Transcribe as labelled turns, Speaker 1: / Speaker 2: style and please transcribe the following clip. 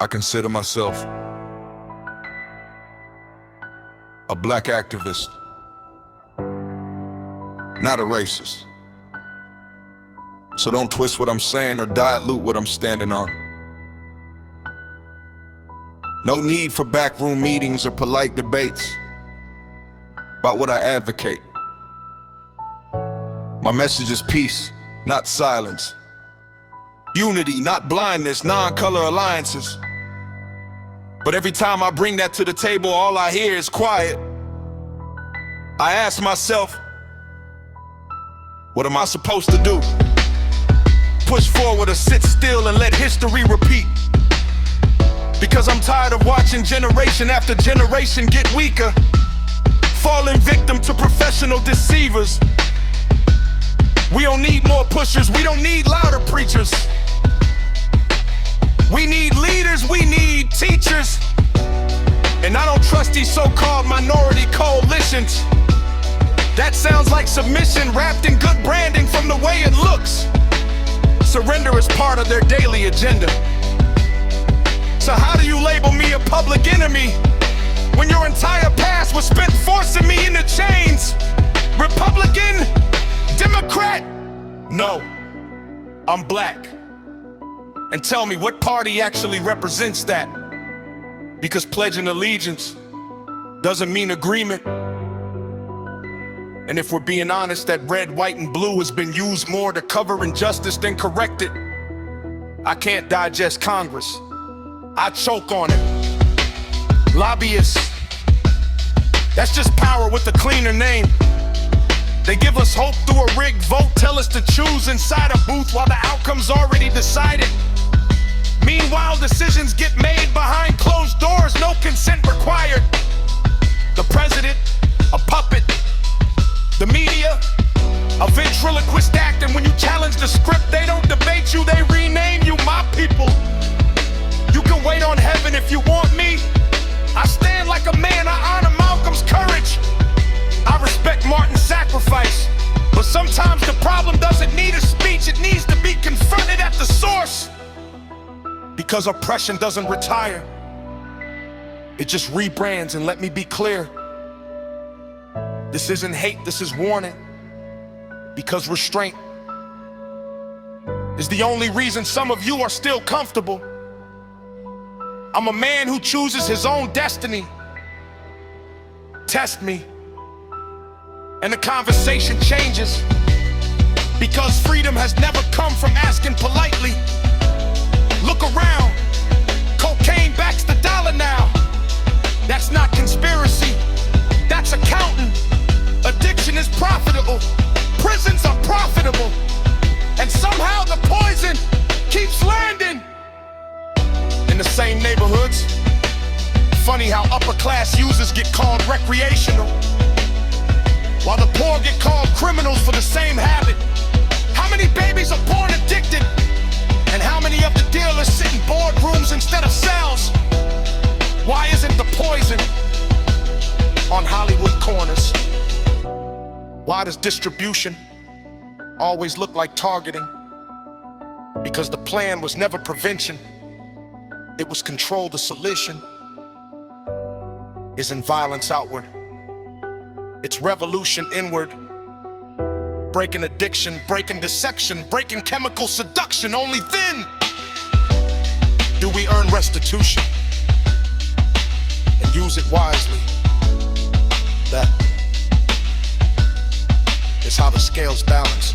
Speaker 1: I consider myself a black activist, not a racist. So don't twist what I'm saying or dilute what I'm standing on. No need for backroom meetings or polite debates about what I advocate. My message is peace, not silence. Unity, not blindness, non-color alliances. But every time I bring that to the table, all I hear is quiet. I ask myself, what am I supposed to do? Push forward or sit still and let history repeat? Because I'm tired of watching generation after generation get weaker, falling victim to professional deceivers. We don't need more pushers, we don't need louder preachers. We need leaders, we need teachers. And I don't trust these so-called minority coalitions. That sounds like submission wrapped in good branding from the way it looks. Surrender is part of their daily agenda. So how do you label me a public enemy when your entire past was spent forcing me into chains? Republican? Democrat? No, I'm black. And tell me, what party actually represents that? Because pledging allegiance doesn't mean agreement. And if we're being honest, that red, white, and blue has been used more to cover injustice than correct it. I can't digest Congress. I choke on it. Lobbyists, that's just power with a cleaner name. They give us hope through a rigged vote, tell us to choose inside a booth while the outcome's already decided. Meanwhile, decisions get made behind closed doors, no consent required. The president, a puppet. The media, a ventriloquist act, and when you challenge the script, they don't debate you, they rename you my people. You can wait on heaven if you want me. I stand like a man, I honor Malcolm's courage. I respect Martin's sacrifice. But sometimes the problem doesn't need a speech, it needs to be confronted at the source. Because oppression doesn't retire, it just rebrands. And let me be clear, this isn't hate, this is warning. Because restraint is the only reason some of you are still comfortable. I'm a man who chooses his own destiny. Test me, and the conversation changes. Because freedom has never come from asking politely. Look around, cocaine backs the dollar now. That's not conspiracy, that's accounting. Addiction is profitable, prisons are profitable. And somehow the poison keeps landing in the same neighborhoods. Funny how upper class users get called recreational, while the poor get called criminals for the same habit. How many babies are born addicted? And how many of the dealers sit in boardrooms instead of cells? Why isn't the poison on Hollywood corners? Why does distribution always look like targeting? Because the plan was never prevention, it was control. The solution isn't violence outward, it's revolution inward. Breaking addiction, breaking deception, breaking chemical seduction. Only then do we earn restitution and use it wisely. That is how the scales balance.